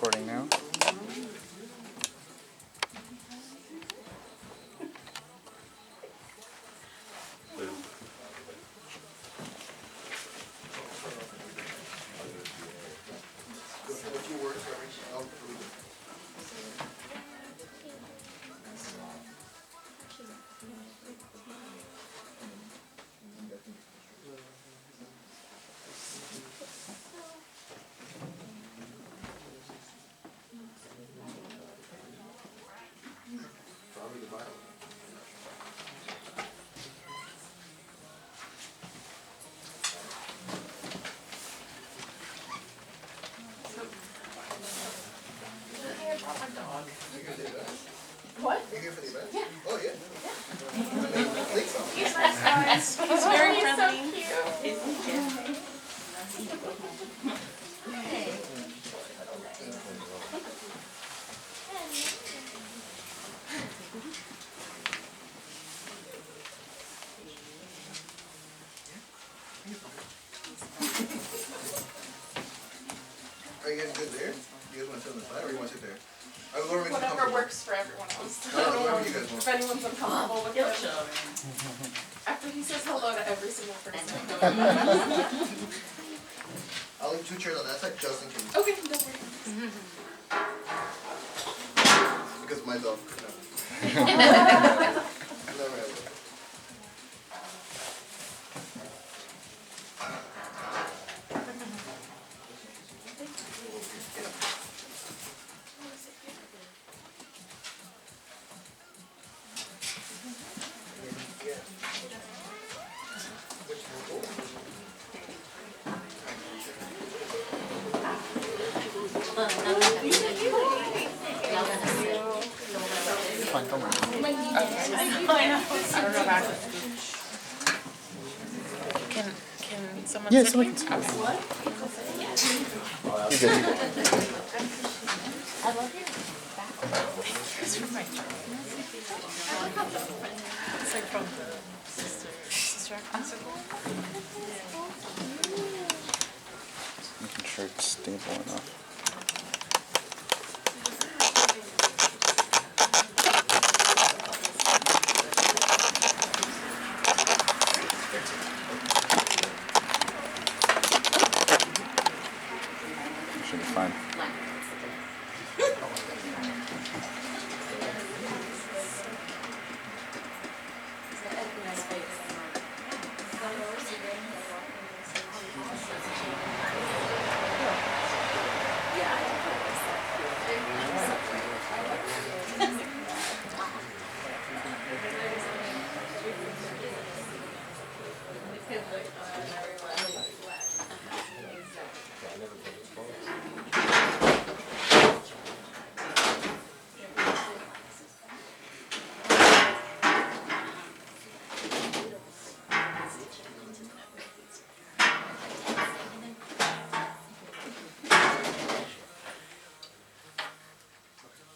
Recording now. What? You're here for the event? Yeah. Oh, yeah. He's nice, guys. He's very friendly. So Are you guys good there? You guys want to sit on the side or you want to sit there? Whatever makes you whatever comfortable. works for everyone else. Whatever you guys want. If anyone's uncomfortable with it. After he says hello to every single person. I'll leave 2 chairs on that side just in case. Okay, don't worry. Because my dog. Never ever. Fine, don't worry. I don't know about it. Can someone Yeah, sit someone here? can sit. Okay. What? You're good. I love your background. It's from my job. It's like from the sister act. Making sure it's stable enough. Should be fine.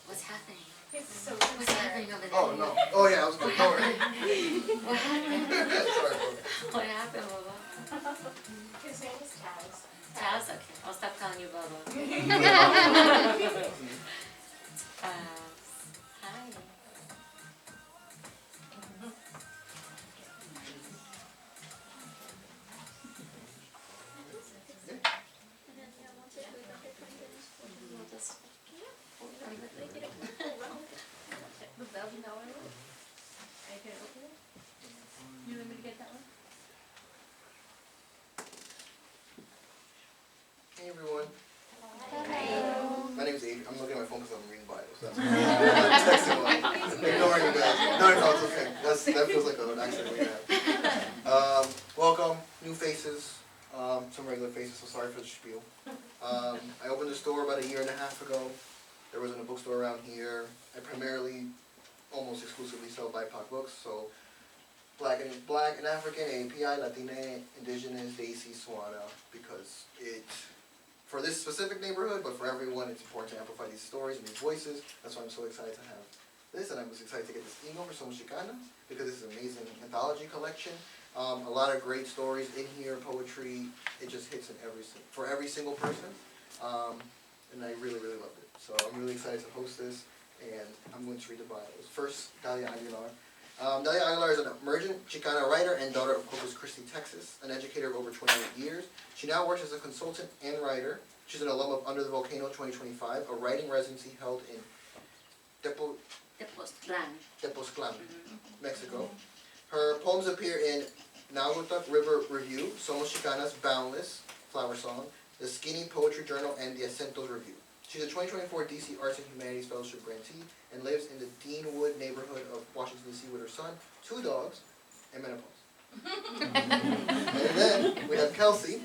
What's happening? What's happening over there? Oh, no. Oh, yeah, I was good. Don't worry. What happened? Sorry. What happened, Bubba? His name is Taz. Taz? Okay, I'll stop calling you Bubba. Hi. You want me to get that one? Hey, everyone. Hello. My name's Adrian. I'm looking at my phone because I'm reading Bible. So that's texting a lot. Ignoring you guys. No, it's okay. That feels like an accident we have. Welcome, new faces, some regular faces, so sorry for the spiel. I opened the store about 1.5 years ago. There wasn't a bookstore around here. I primarily, almost exclusively sell BIPOC books, so Black and African, API, Latina, Indigenous, Desi, Swana, because for this specific neighborhood, but for everyone, it's important to amplify these stories and these voices. That's why I'm so excited to have this, and I was excited to get this email for Somos Xicanas, because this is an amazing anthology collection. A lot of great stories in here, poetry. It just hits in for every single person, and I really, really love it. So I'm really excited to host this, and I'm going to read the bios. First, Dahlia Aguilar. Dahlia Aguilar is an emergent Chicana writer and daughter of Corpus Christi, Texas, an educator of over 28 years. She now works as a consultant and writer. She's an alum of Under the Volcano 2025, a writing residency held in Tepoztlan, Mexico. Her poems appear in Nahuatl River Review, Somos Xicanas, Boundless, Flower Song, the Skinny Poetry Journal, and the Acentos Review. She's a 2024 DC Arts and Humanities Fellowship grantee and lives in the Deanwood neighborhood of Washington, D.C. with her son, 2 dogs, and menopause. And then we have Kelsey.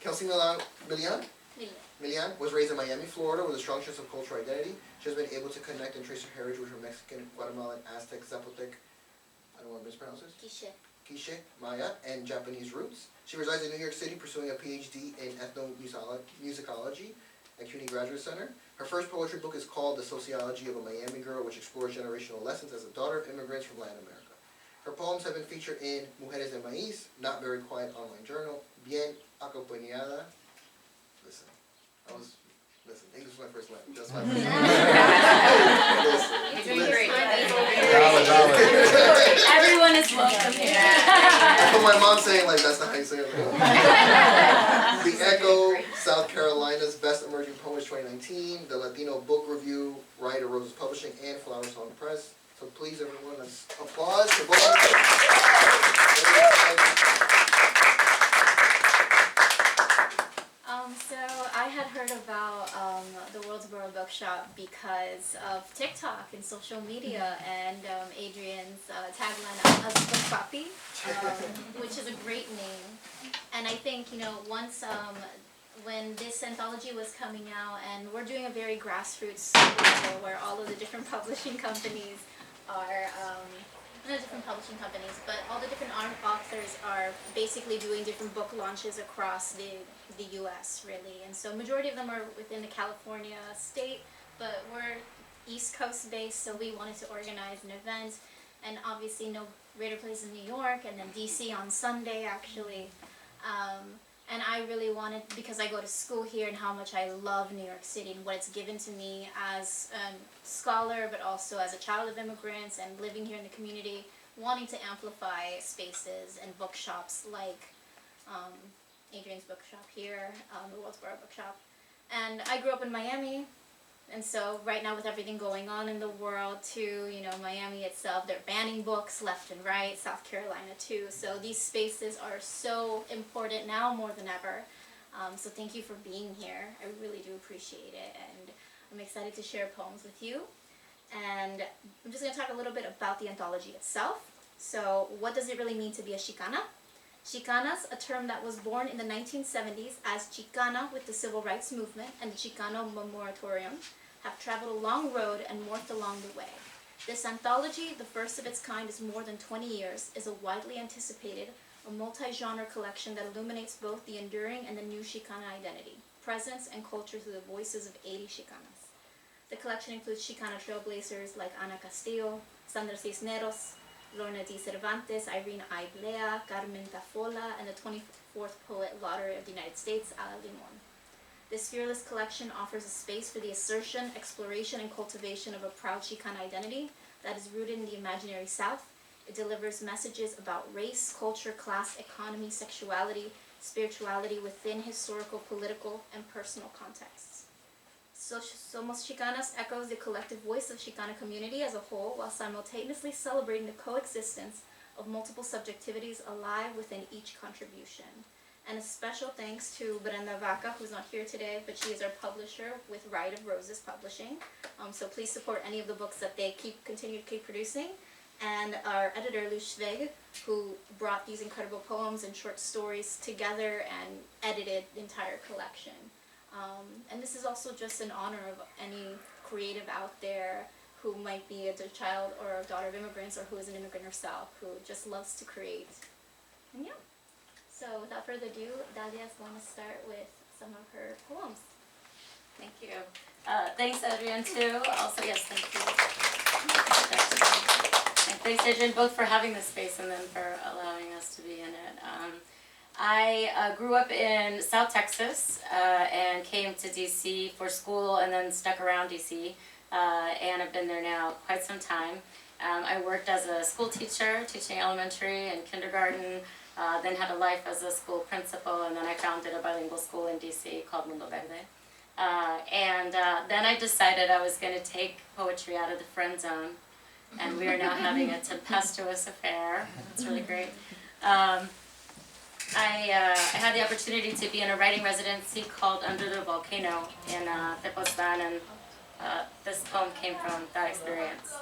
Kelsey Milian was raised in Miami, Florida with a strong sense of cultural identity. She has been able to connect and trace her heritage with her Mexican, Guatemalan, Aztec, Zapotec, I don't want to mispronounce this, Quiche, Maya, and Japanese roots. She resides in New York City pursuing a PhD in ethnomusicology at CUNY Graduate Center. Her first poetry book is called The Sociology of a Miami Girl, which explores generational lessons as a daughter of immigrants from Latin America. Her poems have been featured in Mujeres de Maíz, Not Very Quiet Online Journal, Bien Acompañada. Listen, English was my first language. That's my first language. You're doing great. Listen. Everyone is welcome here. That's what my mom's saying, like, that's not how you say it. The Echo, South Carolina's Best Emerging Poets 2019, the Latino Book Review, Writer Roses Publishing, and Flower Song Press. So please, everyone, let's applause for both of So I had heard about the World's Borough Bookshop because of TikTok and social media and Adrian's tagline of Book Papi, which is a great name. And I think, you know, once when this anthology was coming out, and we're doing a very grassroots level where all of the different publishing companies are, not different publishing companies, but all the different authors are basically doing different book launches across the U.S. really, and so majority of them are within the California state, but we're East Coast based, so we wanted to organize an event, and obviously no greater place in New York, and then D.C. on Sunday actually, and I really wanted, because I go to school here and how much I love New York City and what it's given to me as a scholar, but also as a child of immigrants and living here in the community, wanting to amplify spaces and bookshops like Adrian's bookshop here, the World's Borough Bookshop. And I grew up in Miami, and so right now with everything going on in the world too, you know, Miami itself, they're banning books left and right, South Carolina too, so these spaces are so important now more than ever. So thank you for being here. I really do appreciate it, and I'm excited to share poems with you. And I'm just going to talk a little bit about the anthology itself. So what does it really mean to be a Chicana? Chicanas, a term that was born in the 1970s as Chicana with the Civil Rights Movement and the Chicano Moratorium, have traveled a long road and morphed along the way. This anthology, the first of its kind in more than 20 years, is a widely anticipated, a multi-genre collection that illuminates both the enduring and the new Chicana identity, presence, and culture through the voices of 80 Chicanas. The collection includes Chicana trailblazers like Ana Castillo, Sandra Cisneros, Lorna D. Cervantes, Irene Iblea, Carmen Tafola, and the 24th Poet Laureate of the United States, Ala Limon. This fearless collection offers a space for the assertion, exploration, and cultivation of a proud Chicana identity that is rooted in the imaginary South. It delivers messages about race, culture, class, economy, sexuality, spirituality within historical, political, and personal contexts. Somos Xicanas echoes the collective voice of Chicana community as a whole while simultaneously celebrating the coexistence of multiple subjectivities alive within each contribution. And a special thanks to Brenda Vaca, who's not here today, but she is our publisher with Rite of Roses Publishing. So please support any of the books that they continue to keep producing. And our editor, Lou Schweg, who brought these incredible poems and short stories together and edited the entire collection. And this is also just in honor of any creative out there who might be a child or a daughter of immigrants, or who is an immigrant herself, who just loves to create. And yeah. So without further ado, Dahlia is going to start with some of her poems. Thank you. Thanks, Adrian, too. Also, yes, thank you. And thanks, Adrian, both for having this space and then for allowing us to be in it. I grew up in South Texas and came to DC for school and then stuck around DC and I've been there now quite some time. I worked as a school teacher, teaching elementary and kindergarten, then had a life as a school principal, and then I founded a bilingual school in DC called Mundo Verde. Then I decided I was going to take poetry out of the friend zone, and we are now having a tempestuous affair. It's really great. I had the opportunity to be in a writing residency called Under the Volcano in Tepoztlán, and this poem came from that experience.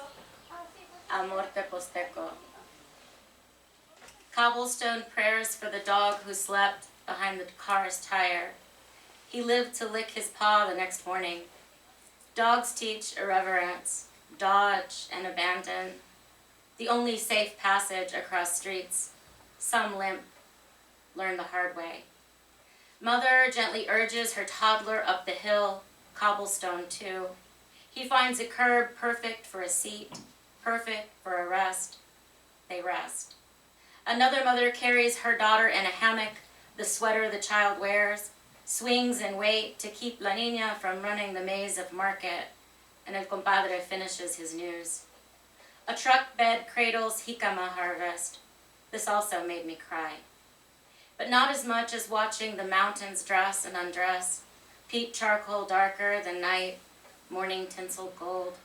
Amor Tepozteco. Cobblestone prayers for the dog who slept behind the car's tire. He lived to lick his paw the next morning. Dogs teach irreverence, dodge and abandon. The only safe passage across streets. Some limp, learn the hard way. Mother gently urges her toddler up the hill, cobblestone too. He finds a curb perfect for a seat, perfect for a rest. They rest. Another mother carries her daughter in a hammock, the sweater the child wears, swings in weight to keep La Niña from running the maze of market, and El Compadre finishes his news. A truck bed cradles jicama harvest. This also made me cry. But not as much as watching the mountains dress and undress, peat charcoal darker than night, morning tinseled gold.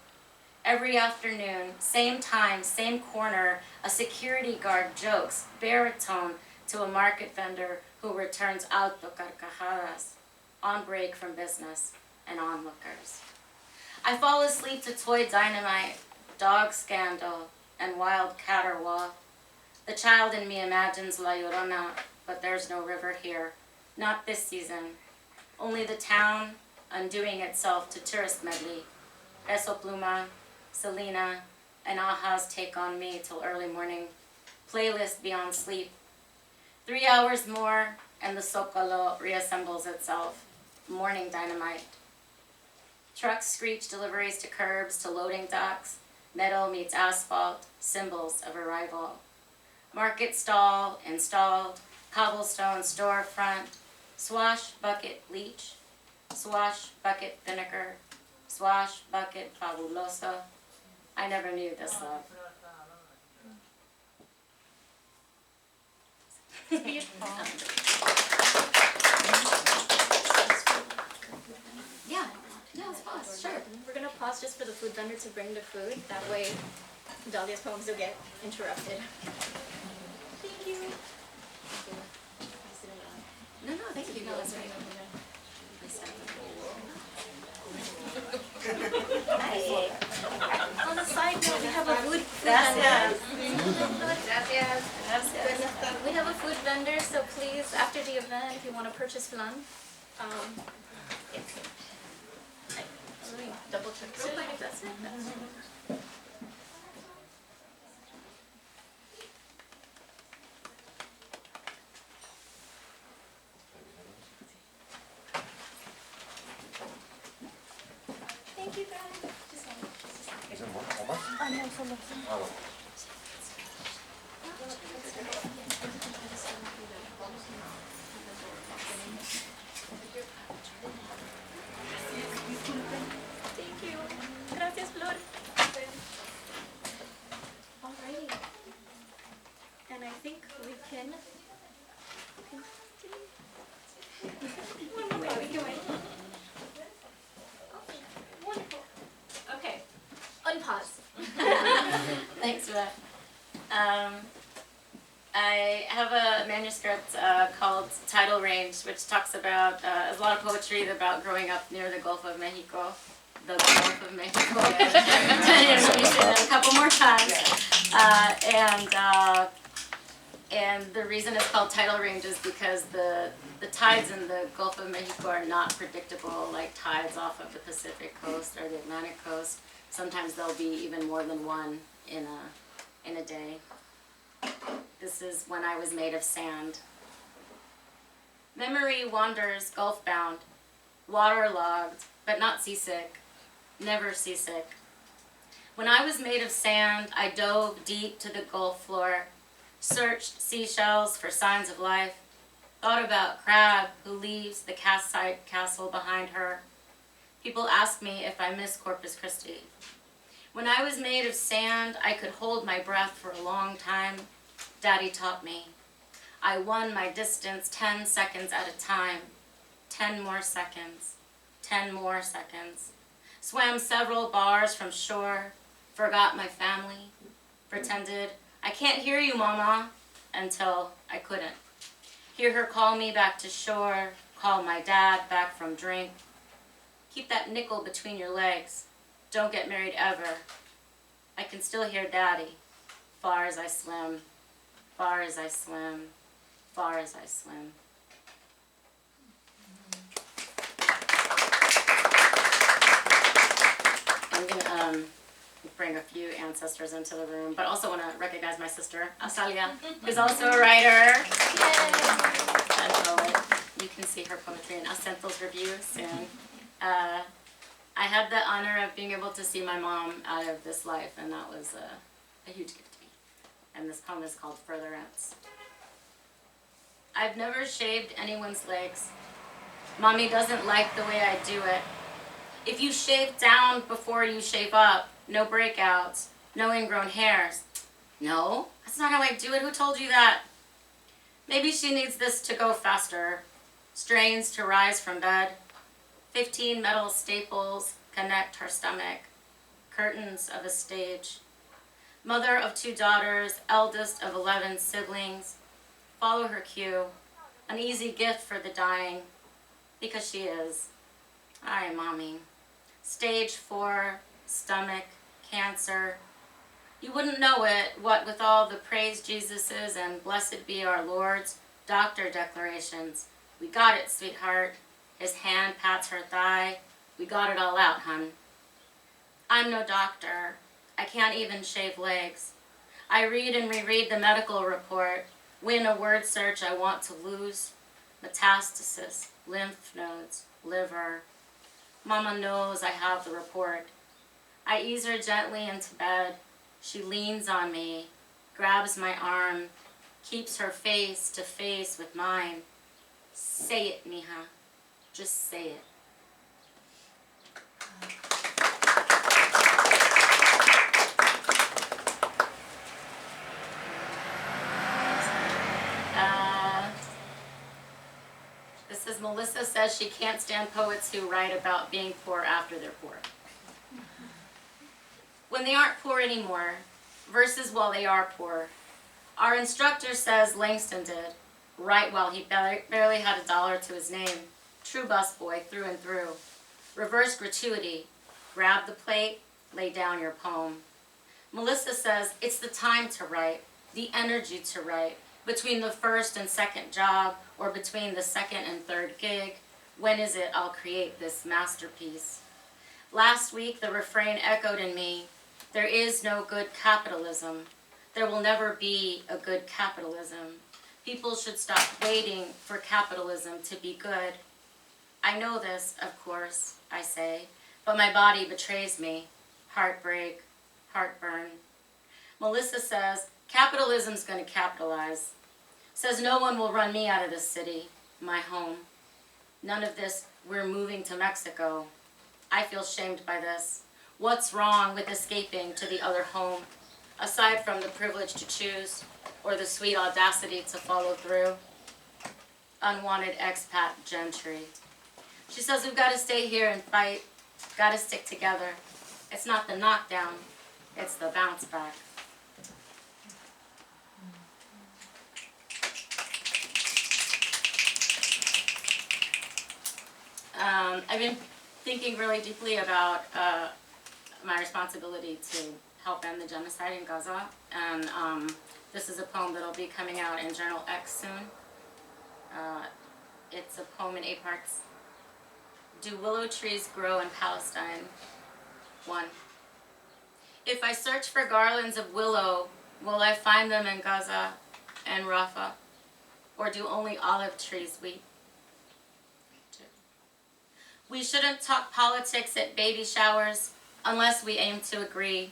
Every afternoon, same time, same corner, a security guard jokes, baritone, to a market vendor who returns auto carcajadas, on break from business and onlookers. I fall asleep to toy dynamite, dog scandal, and wild caterwaul. The child in me imagines La Llorona, but there's no river here, not this season. Only the town undoing itself to tourist medley. Peso Pluma, Selena, and Aha's Take on Me till early morning. Playlist beyond sleep. 3 hours more, and the Zócalo reassembles itself. Morning dynamite. Trucks screech deliveries to curbs, to loading docks. Metal meets asphalt, symbols of arrival. Market stall, installed, cobblestone storefront, swash bucket bleach, swash bucket vinegar, swash bucket fabuloso. I never knew this love. Yeah, let's pause, sure. We're gonna pause just for the food vendor to bring the food. That way, Dahlia's poems will get interrupted. Thank you. No, thank you. No, that's right. On the side note, we have a food Gracias. vendor. We have a food vendor, so please, after the event, if you want to purchase flan, let me double check real quick if that's it. Thank you guys. Just a minute. Thank you. Gracias, Flor. Alrighty. And I think we can continue. One more way, we can wait. Wonderful. Okay. Unpause. Thanks for that. I have a manuscript called Tidal Range, which talks about a lot of poetry about growing up near the Gulf of Mexico. The Gulf of Mexico. You say that a couple more times. And the reason it's called tidal range is because the tides in the Gulf of Mexico are not predictable like tides off of the Pacific coast or the Atlantic coast. Sometimes there'll be even more than one in a day. This is when I was made of sand. Memory wanders gulf-bound, waterlogged, but not seasick, never seasick. When I was made of sand, I dove deep to the Gulf floor, searched seashells for signs of life, Thought about Crab, who leaves the cast-side castle behind her. People ask me if I miss Corpus Christi. When I was made of sand, I could hold my breath for a long time. Daddy taught me. I won my distance 10 seconds at a time. 10 more seconds. 10 more seconds. Swam several bars from shore. Forgot my family. Pretended, I can't hear you, Mama, until I couldn't. Hear her call me back to shore. Call my dad back from drink. Keep that nickel between your legs. Don't get married ever. I can still hear Daddy. Far as I swim. Far as I swim. Far as I swim. I'm gonna bring a few ancestors into the room, but also want to recognize my sister, Asalia, who's also a writer and poet. You can see her poetry in Acento's review soon. I had the honor of being able to see my mom out of this life, and that was a huge gift to me. And this poem is called Furtherance. I've never shaved anyone's legs. Mommy doesn't like the way I do it. If you shave down before you shave up, no breakouts, no ingrown hairs. No, that's not how I do it. Who told you that? Maybe she needs this to go faster. Strains to rise from bed. 15 metal staples connect her stomach. Curtains of a stage. Mother of 2 daughters, eldest of 11 siblings. Follow her cue. An easy gift for the dying. Because she is. Hi, Mommy. Stage 4, stomach, cancer. You wouldn't know it, what with all the praise Jesus's and blessed be our Lord's doctor declarations. We got it, sweetheart. His hand pats her thigh. We got it all out, hun. I'm no doctor. I can't even shave legs. I read and reread the medical report. Win a word search I want to lose. Metastasis, lymph nodes, liver. Mama knows I have the report. I ease her gently into bed. She leans on me, grabs my arm, keeps her face to face with mine. Say it, mija. Just say it. This is Melissa says she can't stand poets who write about being poor after they're poor. When they aren't poor anymore, versus while they are poor. Our instructor says Langston did, right while he barely had $1 to his name. True busboy through and through. Reverse gratuity. Grab the plate, lay down your poem. Melissa says it's the time to write, the energy to write, between the first and second job, or between the second and third gig. When is it I'll create this masterpiece? Last week, the refrain echoed in me, there is no good capitalism. There will never be a good capitalism. People should stop waiting for capitalism to be good. I know this, of course, I say, but my body betrays me. Heartbreak, heartburn. Melissa says, capitalism's going to capitalize. Says no one will run me out of this city, my home. None of this, we're moving to Mexico. I feel shamed by this. What's wrong with escaping to the other home, aside from the privilege to choose or the sweet audacity to follow through? Unwanted expat gentry. She says we've got to stay here and fight, got to stick together. It's not the knockdown, it's the bounce back. I've been thinking really deeply about my responsibility to help end the genocide in Gaza, and this is a poem that'll be coming out in Journal X soon. It's a poem in 8 parts. Do willow trees grow in Palestine? 1. If I search for garlands of willow, will I find them in Gaza and Rafah? Or do only olive trees weep? 2. We shouldn't talk politics at baby showers unless we aim to agree,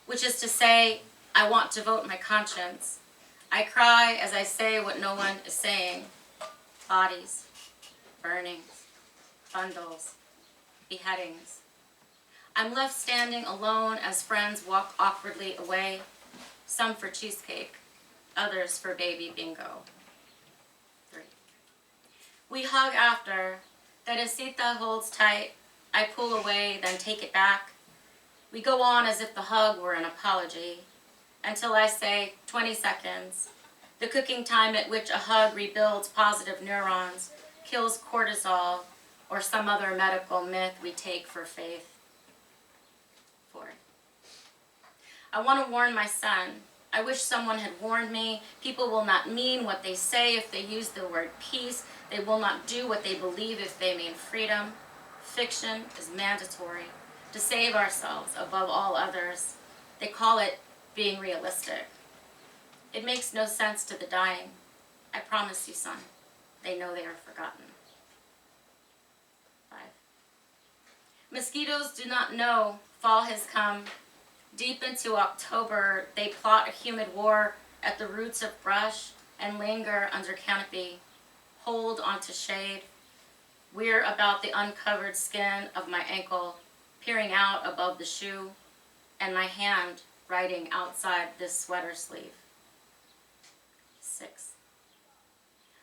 which is to say, I want to vote my conscience. I cry as I say what no one is saying. bodies, burnings, bundles, beheadings. I'm left standing alone as friends walk awkwardly away, some for cheesecake, others for baby bingo. 3. We hug after. Teresita holds tight. I pull away, then take it back. We go on as if the hug were an apology, until I say 20 seconds, the cooking time at which a hug rebuilds positive neurons, kills cortisol, or some other medical myth we take for faith. 4. I want to warn my son. I wish someone had warned me. People will not mean what they say if they use the word peace. They will not do what they believe if they mean freedom. Fiction is mandatory to save ourselves above all others. They call it being realistic. It makes no sense to the dying. I promise you, son, they know they are forgotten. 5. Mosquitoes do not know fall has come. Deep into October, they plot a humid war at the roots of brush and linger under canopy, hold onto shade. We're about the uncovered skin of my ankle, peering out above the shoe, and my hand writing outside this sweater sleeve. 6.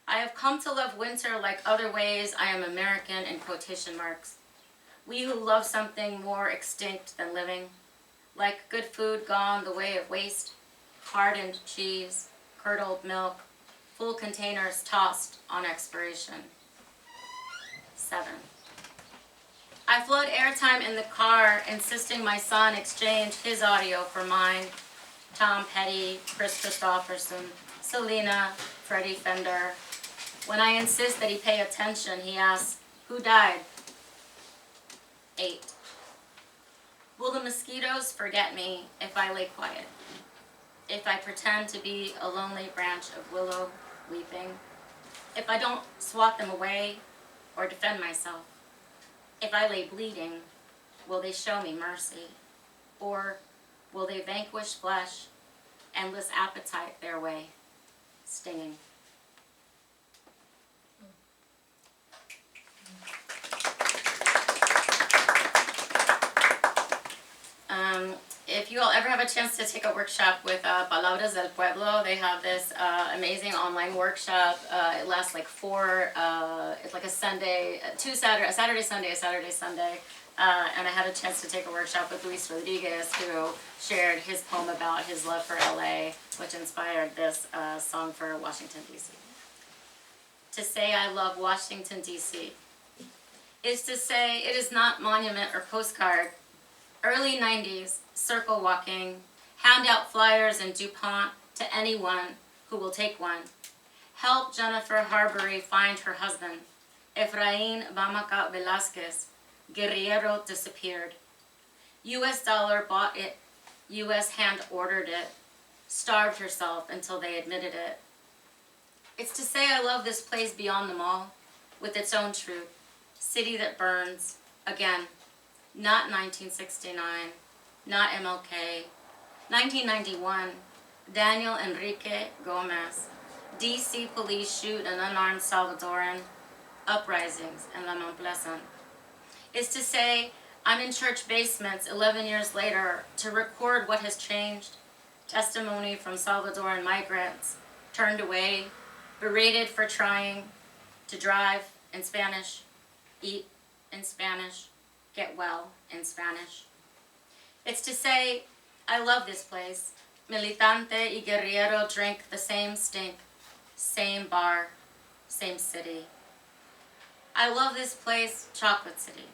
I have come to love winter like other ways I am American in quotation marks. We who love something more extinct than living, like good food gone the way of waste, hardened cheese, curdled milk, full containers tossed on expiration. 7. I flood airtime in the car, insisting my son exchange his audio for mine. Tom Petty, Chris Christopherson, Selena, Freddie Fender. When I insist that he pay attention, he asks, "Who died?" 8. Will the mosquitoes forget me if I lay quiet? If I pretend to be a lonely branch of willow weeping? If I don't swat them away or defend myself? If I lay bleeding, will they show me mercy? Or will they vanquish flesh, endless appetite their way, stinging? If you all ever have a chance to take a workshop with Palabras del Pueblo, they have this amazing online workshop. It lasts like it's like a Sunday, a Saturday, Sunday. And I had a chance to take a workshop with Luis Rodriguez, who shared his poem about his love for LA, which inspired this song for Washington, D.C. To say I love Washington, D.C. is to say it is not monument or postcard. Early 90s, circle walking, hand out flyers in DuPont to anyone who will take one. Help Jennifer Harbury find her husband. Efrain Bamaca Velasquez, guerrero, disappeared. U.S. dollar bought it, U.S. hand ordered it, starved herself until they admitted it. It's to say I love this place beyond the mall, with its own truth, city that burns, again. Not 1969, not MLK, 1991, Daniel Enrique Gomez, D.C. police shoot an unarmed Salvadoran, uprisings in La Mont Pleasant. Is to say I'm in church basements 11 years later to record what has changed, testimony from Salvadoran migrants, turned away, berated for trying to drive in Spanish, eat in Spanish, get well in Spanish. It's to say, I love this place. Militante y guerrero drink the same stink, same bar, same city. I love this place, Chocolate City.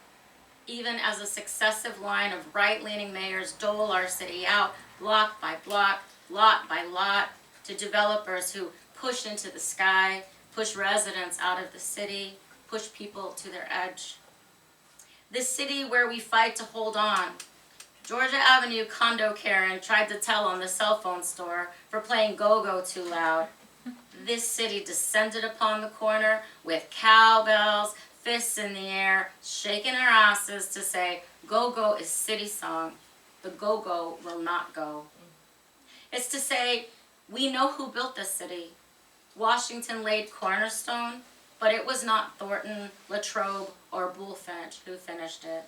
Even as a successive line of right-leaning mayors dole our city out, block by block, lot by lot, to developers who push into the sky, push residents out of the city, push people to their edge. This city where we fight to hold on. Georgia Avenue condo Karen tried to tell on the cell phone store for playing go-go too loud. This city descended upon the corner with cowbells, fists in the air, shaking our asses to say, go-go is city song. The go-go will not go. It's to say, we know who built this city. Washington laid cornerstone, But it was not Thornton, Latrobe, or Bullfinch who finished it.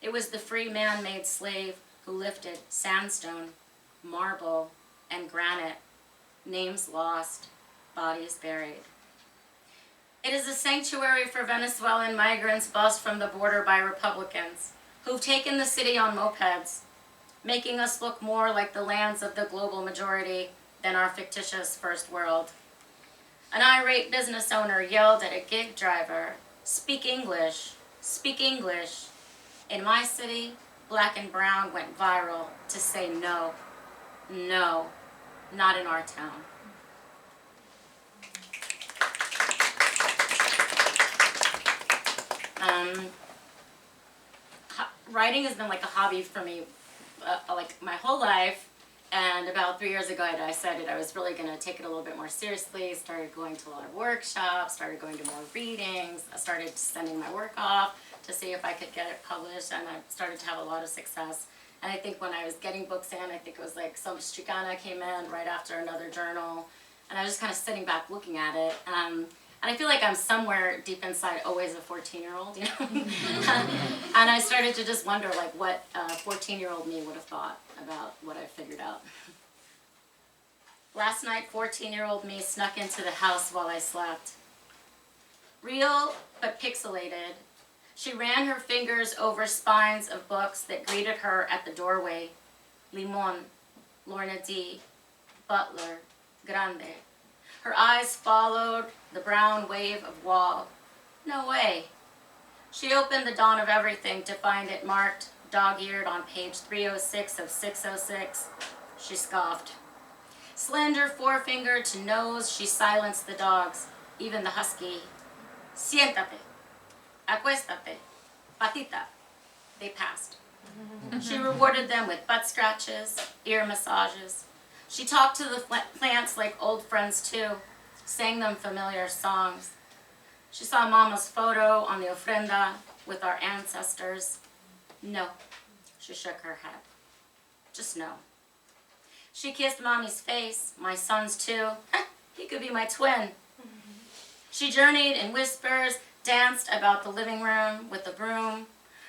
It was the free man-made slave who lifted sandstone, marble, and granite, names lost, bodies buried. It is a sanctuary for Venezuelan migrants bussed from the border by Republicans, who've taken the city on mopeds, making us look more like the lands of the global majority than our fictitious first world. An irate business owner yelled at a gig driver, "Speak English, speak English." In my city, Black and Brown went viral to say no, no, not in our town. Writing has been like a hobby for me like my whole life, and about 3 years ago I decided I was really going to take it a little bit more seriously, started going to a lot of workshops, started going to more readings, I started sending my work off to see if I could get it published, and I started to have a lot of success. And I think when I was getting books in, I think it was like Somos Xicanas came in right after another journal, and I was just kind of sitting back looking at it. And I feel like I'm somewhere deep inside always a 14-year-old, you know? And I started to just wonder like what a 14-year-old me would have thought about what I figured out. Last night, 14-year-old me snuck into the house while I slept. Real but pixelated, she ran her fingers over spines of books that greeted her at the doorway. Limon, Lorna D., Butler, Grande. Her eyes followed the brown wave of wall. No way. She opened The Dawn of Everything to find it marked, dog-eared on page 306 of 606. She scoffed. Slender forefinger to nose, she silenced the dogs, even the husky. Siéntate. Acuéstate. Patita. They passed. She rewarded them with butt scratches, ear massages. She talked to the plants like old friends too, sang them familiar songs. She saw Mama's photo on the ofrenda with our ancestors. No, she shook her head. Just no. She kissed Mommy's face, my son's too. He could be my twin. She journeyed in whispers, danced about the living room with the broom.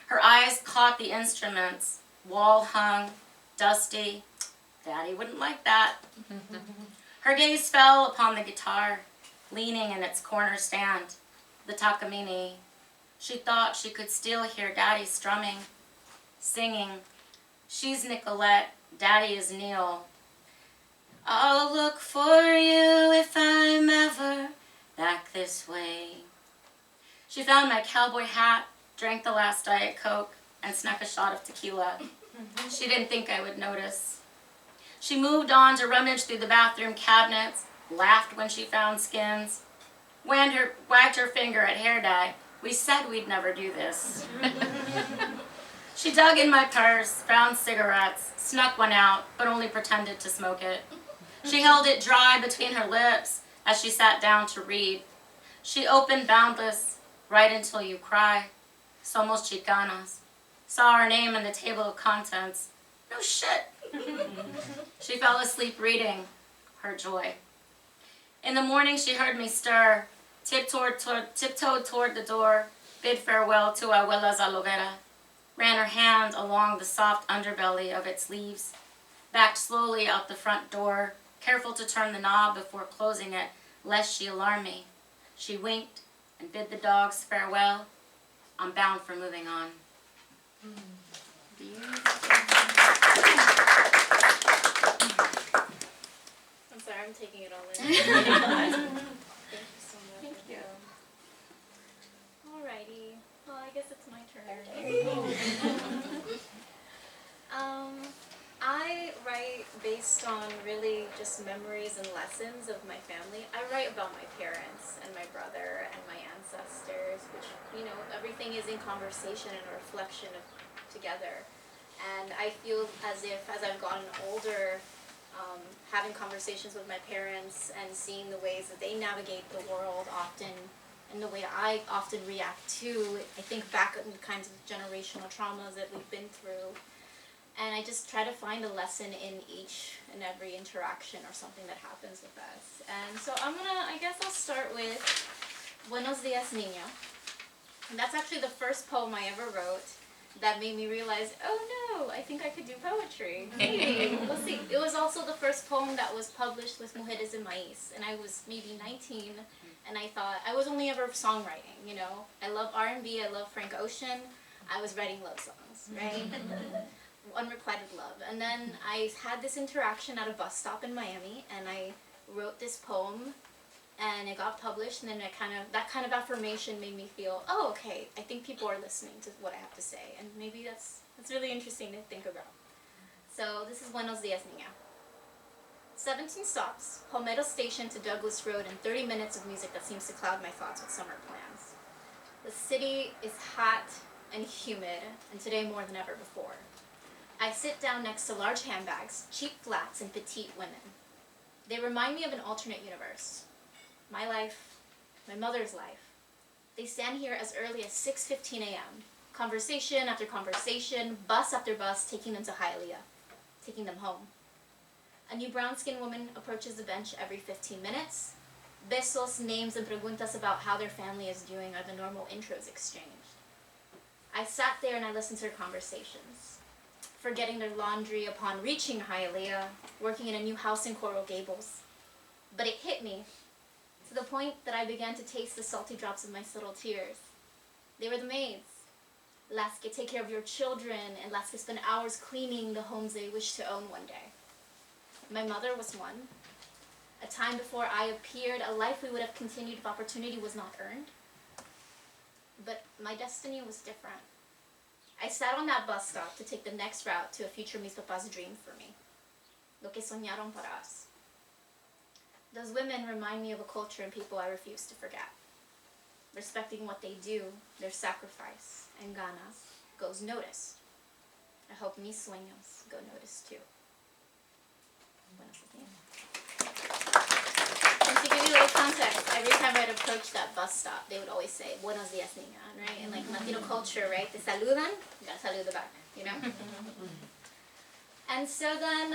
Her eyes caught the instruments, wall hung, dusty. Daddy wouldn't like that. Her gaze fell upon the guitar, leaning in its corner stand, the Takamine. She thought she could still hear Daddy strumming, singing. She's Nicolette, Daddy is Neil. I'll look for you if I'm ever back this way. She found my cowboy hat, drank the last Diet Coke, and snuck a shot of tequila. She didn't think I would notice. She moved on to rummage through the bathroom cabinets, laughed when she found skins, wagged her finger at hair dye. We said we'd never do this. She dug in my purse, found cigarettes, snuck one out, but only pretended to smoke it. She held it dry between her lips as she sat down to read. She opened Boundless, Write Until You Cry, Somos Xicanas, saw her name in the table of contents. No shit. She fell asleep reading, her joy. In the morning she heard me stir, tiptoed toward the door, bid farewell to Abuela's aloe vera, ran her hand along the soft underbelly of its leaves, backed slowly out the front door, careful to turn the knob before closing it, lest she alarm me. She winked and bid the dogs farewell. I'm bound for moving on. I'm sorry, I'm taking it all in. Thank you so much. Thank you. Alrighty. Well, I guess it's my turn. I write based on really just memories and lessons of my family. I write about my parents and my brother and my ancestors, which, you know, everything is in conversation and a reflection of together. And I feel as if, as I've gotten older, having conversations with my parents and seeing the ways that they navigate the world often, and the way I often react to, I think back on the kinds of generational traumas that we've been through. And I just try to find a lesson in each and every interaction or something that happens with us. And so I guess I'll start with Buenos Dias, Niña. And that's actually the first poem I ever wrote that made me realize, oh no, I think I could do poetry. Maybe, we'll see. It was also the first poem that was published with Mujeres en Maíz, and I was maybe 19, and I thought, I was only ever songwriting, you know? I love R&B, I love Frank Ocean, I was writing love songs, right? Unrequited love. And then I had this interaction at a bus stop in Miami, and I wrote this poem, and it got published, and then that kind of affirmation made me feel, oh, okay, I think people are listening to what I have to say, and maybe that's really interesting to think about. So this is Buenos Dias, Niña. 17 stops, Palmetto Station to Douglas Road, and 30 minutes of music that seems to cloud my thoughts with summer plans. The city is hot and humid, and today more than ever before. I sit down next to large handbags, cheap flats, and petite women. They remind me of an alternate universe. My life, my mother's life. They stand here as early as 6:15 a.m. Conversation after conversation, bus after bus, taking them to Hialeah, taking them home. A new brown-skinned woman approaches the bench every 15 minutes. Besos, names, and preguntas about how their family is doing are the normal intros exchanged. I sat there and I listened to their conversations, forgetting their laundry upon reaching Hialeah, working in a new house in Coral Gables. But it hit me, to the point that I began to taste the salty drops of my subtle tears. They were the maids, las que take care of your children and las que spend hours cleaning the homes they wish to own one day. My mother was one. A time before I appeared, a life we would have continued if opportunity was not earned. But my destiny was different. I sat on that bus stop to take the next route to a future mis papás dreamed for me. Lo que soñaron para us. Those women remind me of a culture and people I refuse to forget. Respecting what they do, their sacrifice, and ganas, goes noticed. I hope mis sueños go noticed too. Buenos dias. And to give you a little context, every time I'd approach that bus stop, they would always say, Buenos dias, niña, right? And like Latino culture, right? Te saludan, you gotta salud the back, you know? And so then,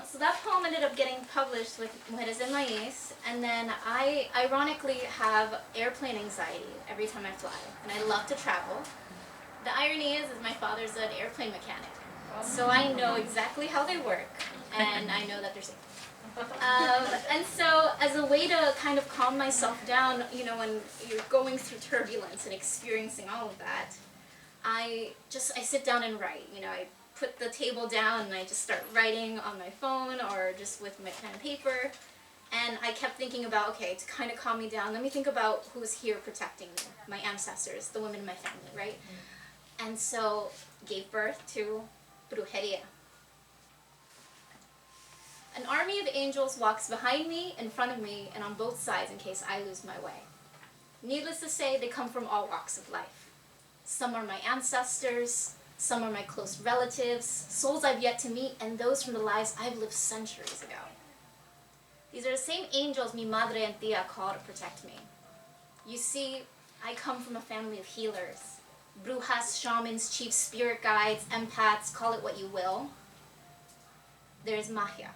so that poem ended up getting published with Mujeres en Maíz, and then I ironically have airplane anxiety every time I fly, and I love to travel. The irony is my father's an airplane mechanic, so I know exactly how they work, and I know that they're safe. And so as a way to kind of calm myself down, you know, when you're going through turbulence and experiencing all of that, I sit down and write, you know, I put the table down and I just start writing on my phone or just with my pen and paper. And I kept thinking about, okay, to kind of calm me down, let me think about who's here protecting me, my ancestors, the women in my family, right? And so gave birth to Brujeria. An army of angels walks behind me, in front of me, and on both sides in case I lose my way. Needless to say, they come from all walks of life. Some are my ancestors, some are my close relatives, souls I've yet to meet, and those from the lives I've lived centuries ago. These are the same angels mi madre and tia call to protect me. You see, I come from a family of healers. Brujas, shamans, chief spirit guides, empaths, call it what you will. There is magia.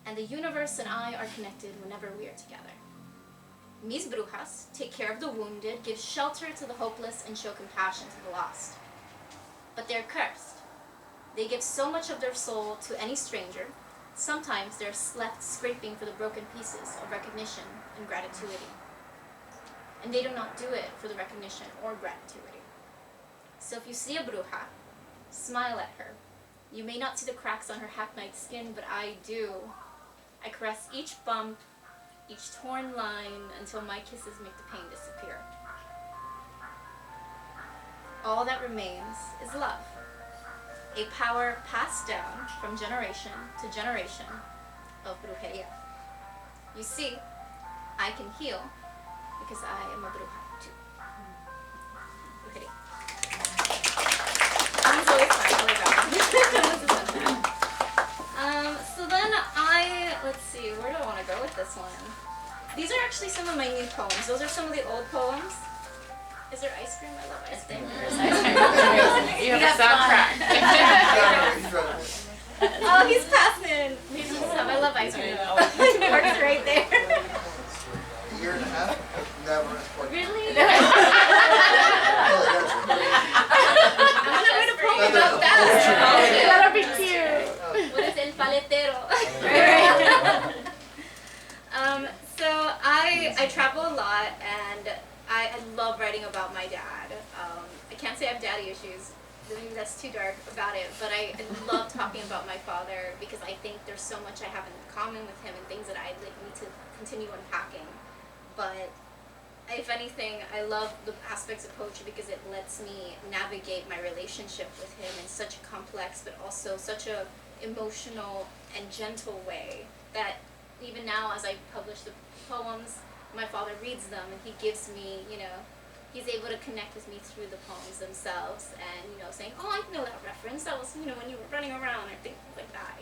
And the universe and I are connected whenever we are together. Mis brujas take care of the wounded, give shelter to the hopeless, and show compassion to the lost. But they're cursed. They give so much of their soul to any stranger, sometimes they're left scraping for the broken pieces of recognition and gratitude. And they do not do it for the recognition or gratitude. So if you see a bruja, smile at her. You may not see the cracks on her hackneyed skin, but I do. I caress each bump, each torn line, until my kisses make the pain disappear. All that remains is love, a power passed down from generation to generation of brujeria. You see, I can heal because I am a bruja too. Brujeria. I'm always fun. So then let's see, where do I want to go with this one? These are actually some of my new poems. Those are some of the old poems. Is there ice cream? I love ice cream. There's ice cream. You have a soundtrack. Oh, he's passing. He's just stuff. I love ice cream. It works right there. A year and a half? Never. That'll be cute. What is el paletero? So I travel a lot, and I love writing about my dad. I can't say I have daddy issues. Maybe that's too dark about it, but I love talking about my father because I think there's so much I have in common with him and things that I need to continue unpacking. But if anything, I love the aspects of poetry because it lets me navigate my relationship with him in such a complex but also such a emotional and gentle way that even now as I publish the poems, my father reads them and he gives me, he's able to connect with me through the poems themselves and, saying, oh, I know that reference. That was, when you were running around or things like that,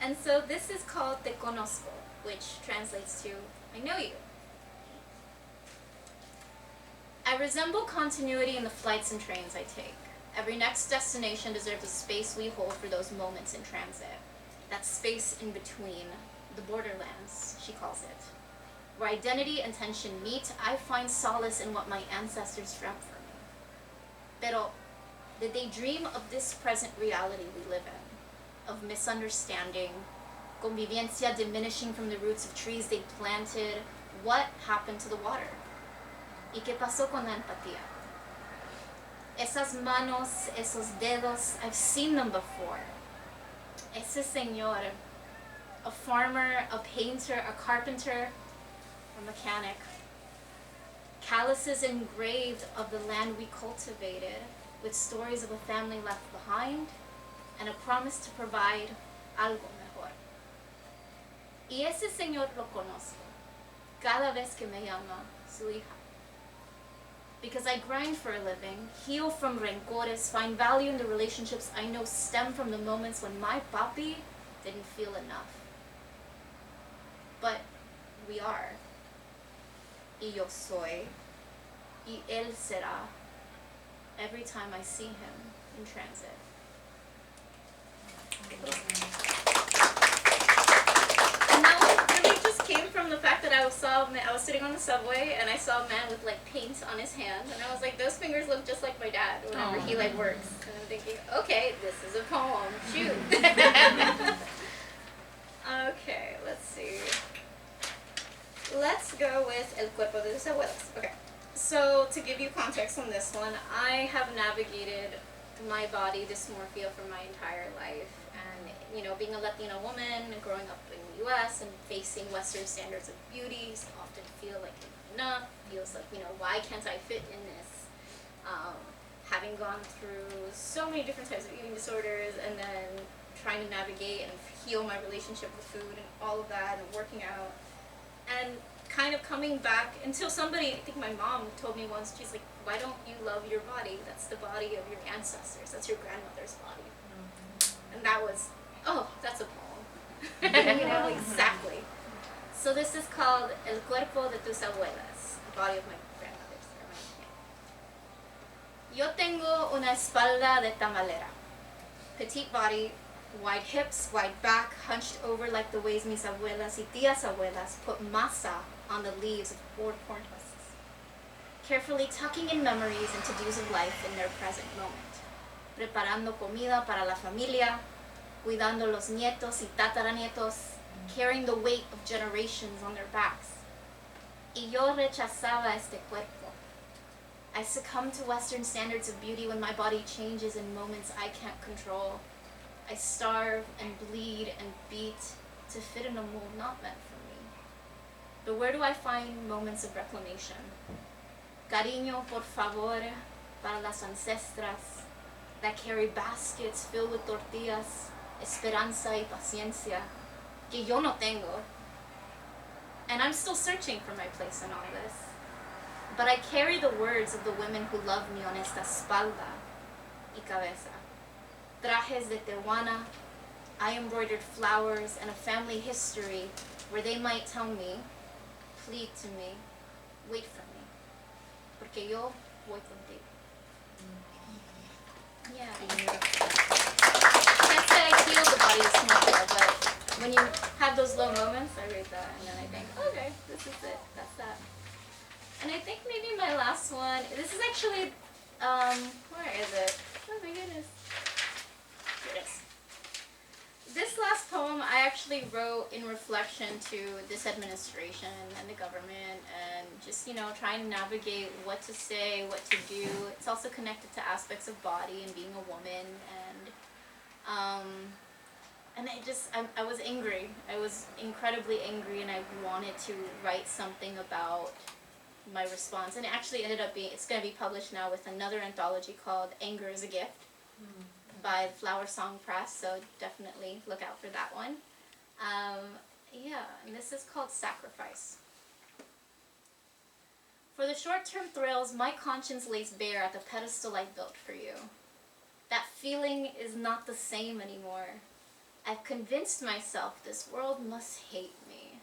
And so this is called Te Conozco, which translates to, I know you. I resemble continuity in the flights and trains I take. Every next destination deserves the space we hold for those moments in transit. That space in between, the borderlands, she calls it. Where identity and tension meet, I find solace in what my ancestors dreamt for me. Pero, did they dream of this present reality we live in? Of misunderstanding, convivencia diminishing from the roots of trees they planted? What happened to the water? ¿Y qué pasó con la empatía? Esas manos, esos dedos, I've seen them before. Ese señor, a farmer, a painter, a carpenter, a mechanic. Calluses engraved of the land we cultivated, with stories of a family left behind, and a promise to provide algo mejor. Y ese señor lo conozco, cada vez que me llama su hija. Because I grind for a living, heal from rencores, find value in the relationships I know stem from the moments when my papi didn't feel enough. But we are. Y yo soy. Y él será. Every time I see him in transit. And that one really just came from the fact that I was sitting on the subway and I saw a man with paint on his hand, and I was like, those fingers look just like my dad whenever he works. And I'm thinking, okay, this is a poem. Shoot. Okay, let's see. Let's go with El Cuerpo de tus Abuelas. Okay. So to give you context on this one, I have navigated my body dysmorphia for my entire life, and being a Latina woman and growing up in the U.S. and facing Western standards of beauty, often feel like enough, feels like why can't I fit in this? Having gone through so many different types of eating disorders, and then trying to navigate and heal my relationship with food and all of that, and working out, and kind of coming back until somebody, I think my mom told me once, she's like, why don't you love your body? That's the body of your ancestors. That's your grandmother's body. And that was, oh, that's a poem. Exactly. So this is called El Cuerpo de tus Abuelas, the body of my grandmothers. Yo tengo una espalda de tamalera. Petite body, wide hips, wide back, hunched over like the ways mis abuelas y tías abuelas put masa on the leaves of bored corn husks. Carefully tucking in memories and to-dos of life in their present moment. Preparando comida para la familia, cuidando los nietos y tataranietos, carrying the weight of generations on their backs. Y yo rechazaba este cuerpo. I succumb to Western standards of beauty when my body changes in moments I can't control. I starve and bleed and beat to fit in a mold not meant for me. But where do I find moments of reclamation? Cariño, por favor, para las ancestras that carry baskets filled with tortillas, esperanza y paciencia, que yo no tengo. And I'm still searching for my place in all this. But I carry the words of the women who love me on esta espalda y cabeza. Trajes de Tijuana, I embroidered flowers and a family history where they might tell me, plead to me, wait for me, porque yo voy contigo. Yeah. Can't say I healed the body dysmorphia, but when you have those low moments, I read that and then I think, okay, this is it, that's that. And I think maybe my last one, this is actually, where is it? Oh my goodness. actually wrote in reflection to this administration and the government, and just, you know, trying to navigate what to say, what to do. It's also connected to aspects of body and being a woman, and I was angry. I was incredibly angry, and I wanted to write something about my response. And it actually ended up it's going to be published now with another anthology called Anger is a Gift by Flower Song Press, so definitely look out for that one. Yeah, and this is called Sacrifice. For the short-term thrills, my conscience lays bare at the pedestal I built for you. That feeling is not the same anymore. I've convinced myself this world must hate me.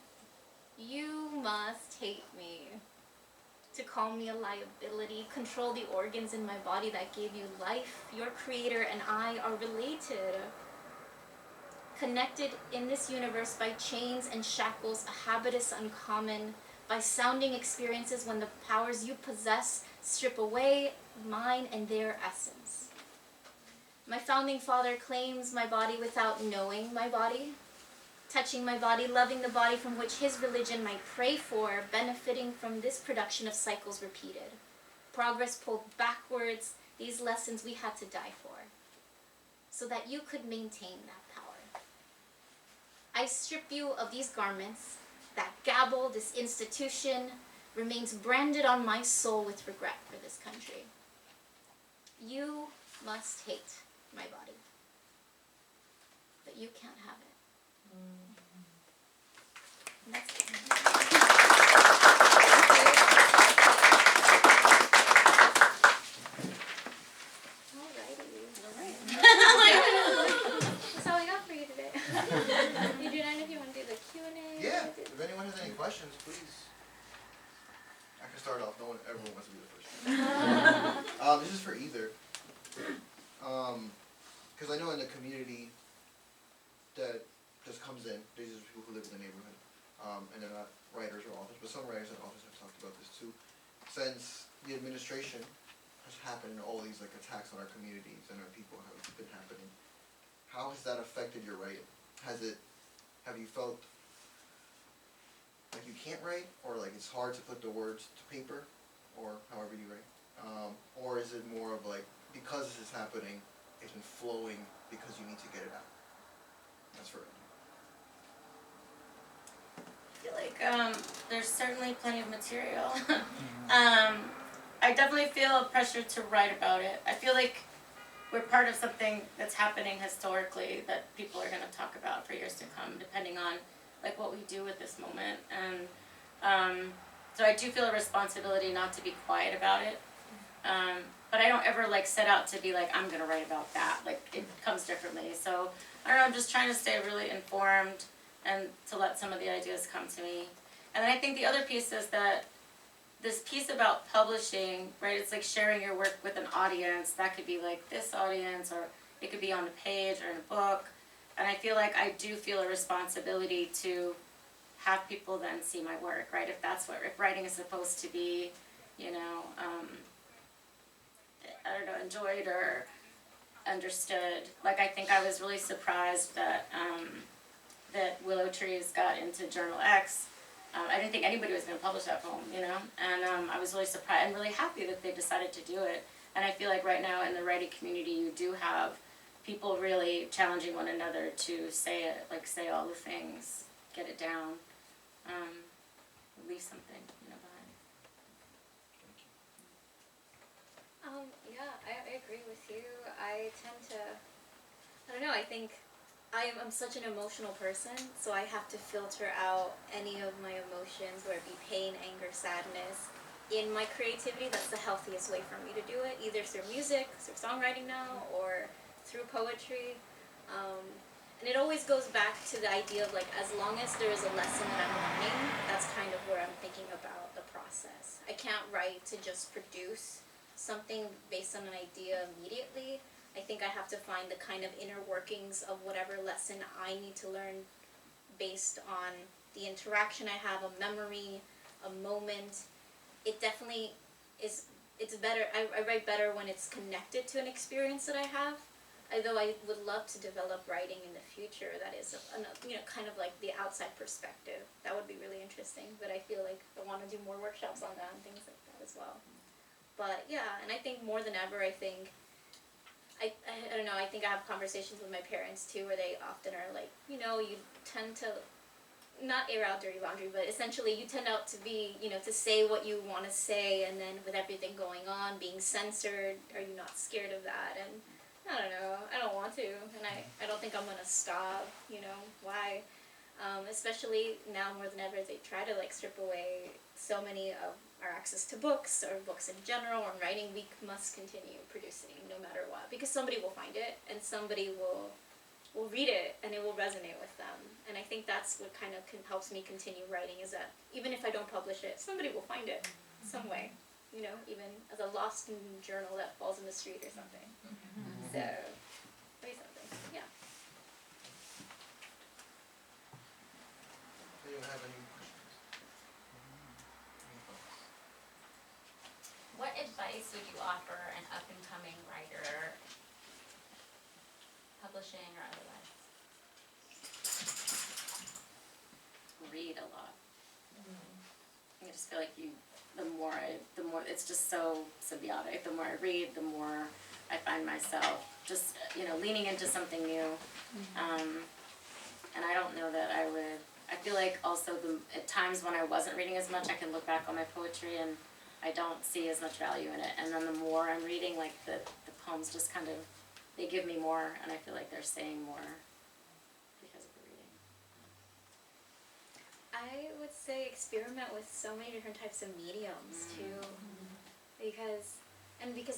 You must hate me. To call me a liability, control the organs in my body that gave you life. Your creator and I are related. Connected in this universe by chains and shackles, a habitus uncommon, by sounding experiences when the powers you possess strip away mine and their essence. My founding father claims my body without knowing my body, touching my body, loving the body from which his religion might pray for, benefiting from this production of cycles repeated. Progress pulled backwards, these lessons we had to die for, so that you could maintain that power. I strip you of these garments, that gabble, this institution, remains branded on my soul with regret for this country. You must hate my body, but you can't have it. And that's it. That's all I got for you today. Adrian, if you want to do the Q&A. Yeah, if anyone has any questions, please. I can start off. Everyone wants to be the first. This is for either. Because I know in the community that just comes in, these are people who live in the neighborhood, and they're not writers or authors, but some writers and authors have talked about this too. Since the administration has happened and all these like attacks on our communities and our people have been happening, how has that affected your writing? Have you felt like you can't write, or like it's hard to put the words to paper, or however you write? Or is it more of like, because this is happening, it's been flowing because you need to get it out? That's for it. I feel like there's certainly plenty of material. I definitely feel pressure to write about it. I feel like we're part of something that's happening historically that people are going to talk about for years to come, depending on like what we do with this moment. And so I do feel a responsibility not to be quiet about it. But I don't ever like set out to be like, I'm going to write about that. Like it comes differently. So I don't know, I'm just trying to stay really informed and to let some of the ideas come to me. And then I think the other piece is that this piece about publishing, right, it's like sharing your work with an audience. That could be like this audience, or it could be on a page or in a book. And I feel like I do feel a responsibility to have people then see my work, right? If writing is supposed to be, you know, I don't know, enjoyed or understood. Like I think I was really surprised that that Willow Trees got into Journal X. I didn't think anybody was going to publish that poem, you know, and I was really surprised and really happy that they decided to do it. And I feel like right now in the writing community, you do have people really challenging one another to say it, like say all the things, get it down, leave something, you know, behind. Yeah, I agree with you. I tend to, I don't know, I think I'm such an emotional person, so I have to filter out any of my emotions, whether it be pain, anger, sadness, in my creativity. That's the healthiest way for me to do it, either through music, through songwriting now, or through poetry. And it always goes back to the idea of like, as long as there is a lesson that I'm learning, that's kind of where I'm thinking about the process. I can't write to just produce something based on an idea immediately. I think I have to find the kind of inner workings of whatever lesson I need to learn based on the interaction I have, a memory, a moment. It definitely is, it's better, I write better when it's connected to an experience that I have. although I would love to develop writing in the future that is, kind of like the outside perspective. That would be really interesting, but I feel like I want to do more workshops on that and things like that as well. But yeah, and I think more than ever, I don't know, I think I have conversations with my parents too where they often are like, you tend to not air out dirty laundry, but essentially you tend out to be, to say what you want to say, and then with everything going on, being censored, are you not scared of that? And I don't know, I don't want to, and I don't think I'm going to stop, why? Especially now more than ever, they try to like strip away so many of our access to books, or books in general, or writing. We must continue producing no matter what, because somebody will find it, and somebody will read it, and it will resonate with them. And I think that's what kind of helps me continue writing, is that even if I don't publish it, somebody will find it some way, even as a lost journal that falls in the street or something. So, maybe something, yeah. Anyone have any questions? Any thoughts? What advice would you offer an up-and-coming writer, publishing or otherwise? Read a lot. I just feel like the more it's just so symbiotic. The more I read, the more I find myself just, leaning into something new. And I don't know that I feel like also at times when I wasn't reading as much, I can look back on my poetry and I don't see as much value in it. And then the more I'm reading, like the poems just kind of, they give me more, and I feel like they're saying more because of the reading. I would say experiment with so many different types of mediums too, because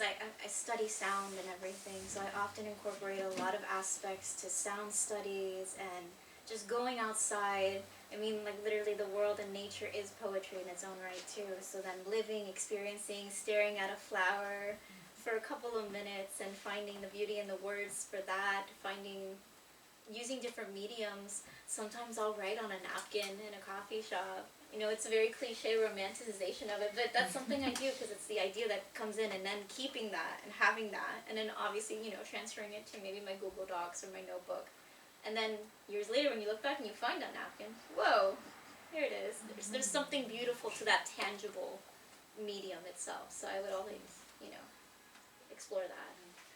I study sound and everything, so I often incorporate a lot of aspects to sound studies and just going outside. I mean, like literally the world and nature is poetry in its own right too, so then living, experiencing, staring at a flower for a couple of minutes and finding the beauty in the words for that, using different mediums. Sometimes I'll write on a napkin in a coffee shop. It's a very cliche romanticization of it, but that's something I do because it's the idea that comes in, and then keeping that and having that, and then obviously, transferring it to maybe my Google Docs or my notebook. And then years later when you look back and you find that napkin, whoa, here it is. There's something beautiful to that tangible medium itself. So I would always, explore that.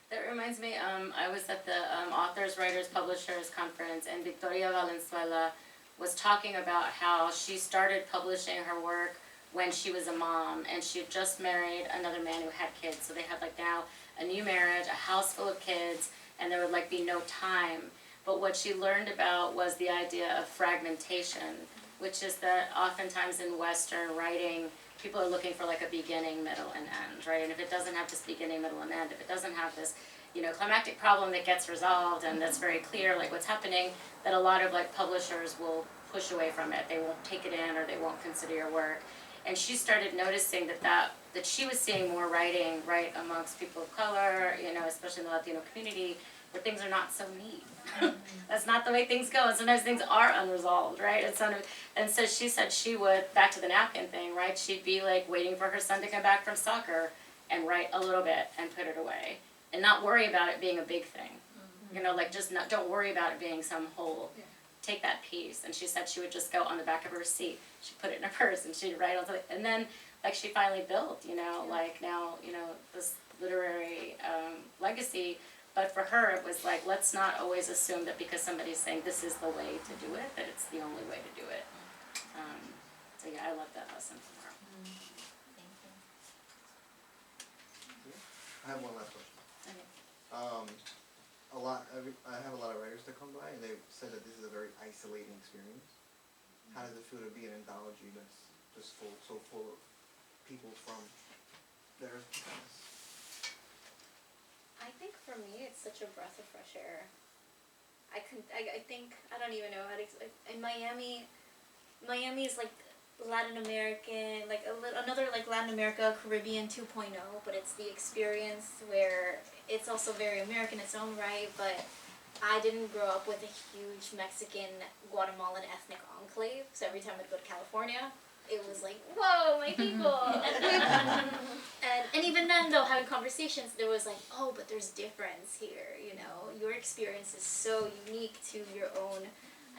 That reminds me, I was at the Authors, Writers, Publishers Conference, and Victoria Valenzuela was talking about how she started publishing her work when she was a mom, and she had just married another man who had kids. So they had now a new marriage, a house full of kids, and there would be no time. But what she learned about was the idea of fragmentation, which is that oftentimes in Western writing, people are looking for a beginning, middle, and end, right? And if it doesn't have this beginning, middle, and end, if it doesn't have this, climactic problem that gets resolved and that's very clear, what's happening, that a lot of publishers will push away from it. They won't take it in, or they won't consider your work. And she started noticing that she was seeing more writing, right, amongst people of color, especially in the Latino community, where things are not so neat. That's not the way things go. And sometimes things are unresolved, right? And so she said she would, back to the napkin thing, right? She'd be waiting for her son to come back from soccer and write a little bit and put it away. And not worry about it being a big thing. Don't worry about it being some whole, take that piece. And she said she would just go on the back of her seat, she'd put it in her purse, and she'd write on something. And then, she finally built, now, this literary legacy. But for her, it was let's not always assume that because somebody's saying this is the way to do it, that it's the only way to do it. So yeah, I love that lesson from her. Thank you. I have one last question. Okay. I have a lot of writers that come by, and they said that this is a very isolating experience. How does it feel to be an anthology that's just so full of people from their Xicanas? I think for me, it's such a breath of fresh air. I think, I don't even know how to explain. In Miami is Latin American, another Latin America, Caribbean 2.0, but it's the experience where it's also very American in its own right, but I didn't grow up with a huge Mexican, Guatemalan ethnic enclave, so every time I'd go to California, it was like, whoa, my people. And even then, though, having conversations, there was like, oh, but there's difference here, you know. Your experience is so unique to your own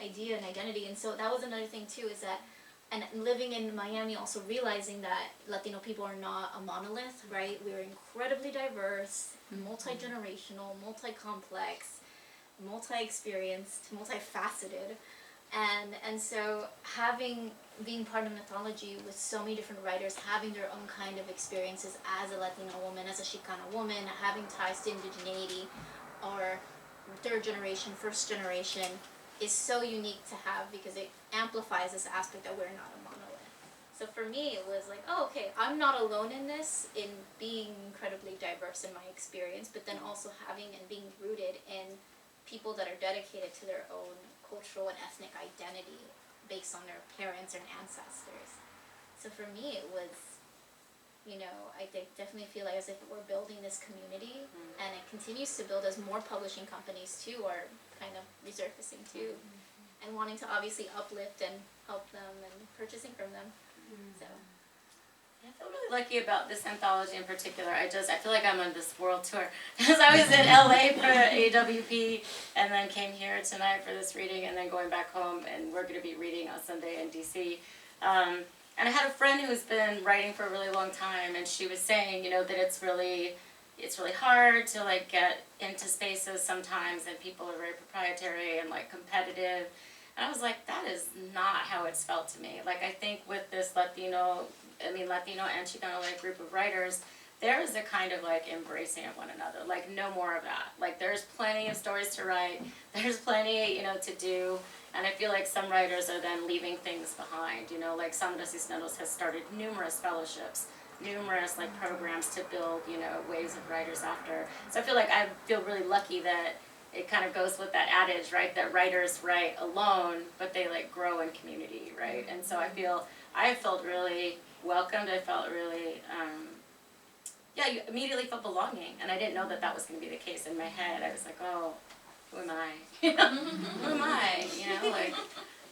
idea and identity. And so that was another thing, too, is that, and living in Miami, also realizing that Latino people are not a monolith, right? We're incredibly diverse, multi-generational, multi-complex, multi-experienced, multifaceted. And so being part of an anthology with so many different writers having their own kind of experiences as a Latina woman, as a Chicana woman, having ties to indigeneity or third generation, first generation is so unique to have because it amplifies this aspect that we're not a monolith. So for me it was like, oh, okay, I'm not alone in this, in being incredibly diverse in my experience, but then also having and being rooted in people that are dedicated to their own cultural and ethnic identity based on their parents and ancestors. So for me it was, you know, I definitely feel like as if we're building this community, and it continues to build as more publishing companies too are kind of resurfacing too, and wanting to obviously uplift and help them and purchasing from them. So I feel really lucky about this anthology in particular. I feel like I'm on this world tour because I was in LA for AWP and then came here tonight for this reading and then going back home, and we're going to be reading on Sunday in DC. And I had a friend who's been writing for a really long time, and she was saying, you know, that it's really hard to like get into spaces sometimes, and people are very proprietary and like competitive. And I was like, that is not how it's felt to me. Like, I think with this Latino and Chicano like group of writers, there is a kind of like embracing of one another. Like, no more of that. Like, there's plenty of stories to write. There's plenty, you know, to do. And I feel like some writers are then leaving things behind. You know, like Somos Xicanas has started numerous fellowships, numerous like programs to build, you know, waves of writers after. So I feel really lucky that it kind of goes with that adage, right? That writers write alone, but they like grow in community, right? And so I felt really welcomed. I felt really, you immediately felt belonging. And I didn't know that was going to be the case in my head. I was like, oh, who am I? Who am I? You know, like,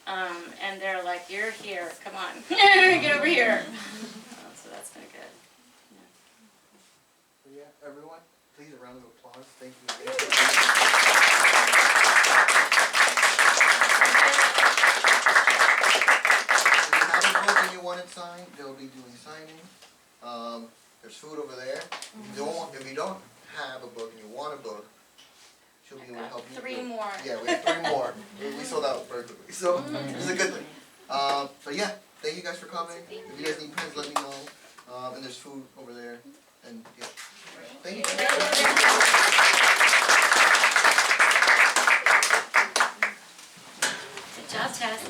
and they're like, you're here, come on, get over here. So that's been good. So yeah, everyone, please a round of applause. Thank you. If you have a book and you want it signed, they'll be doing signing. There's food over there. If you don't have a book and you want a book, she'll be able to help you. 3 more. Yeah, we have 3 more. We sold out very quickly, so it's a good thing. But yeah, thank you guys for coming. If you guys need pens, let me know. And there's food over there. And yeah, thank you. Good job, Tess.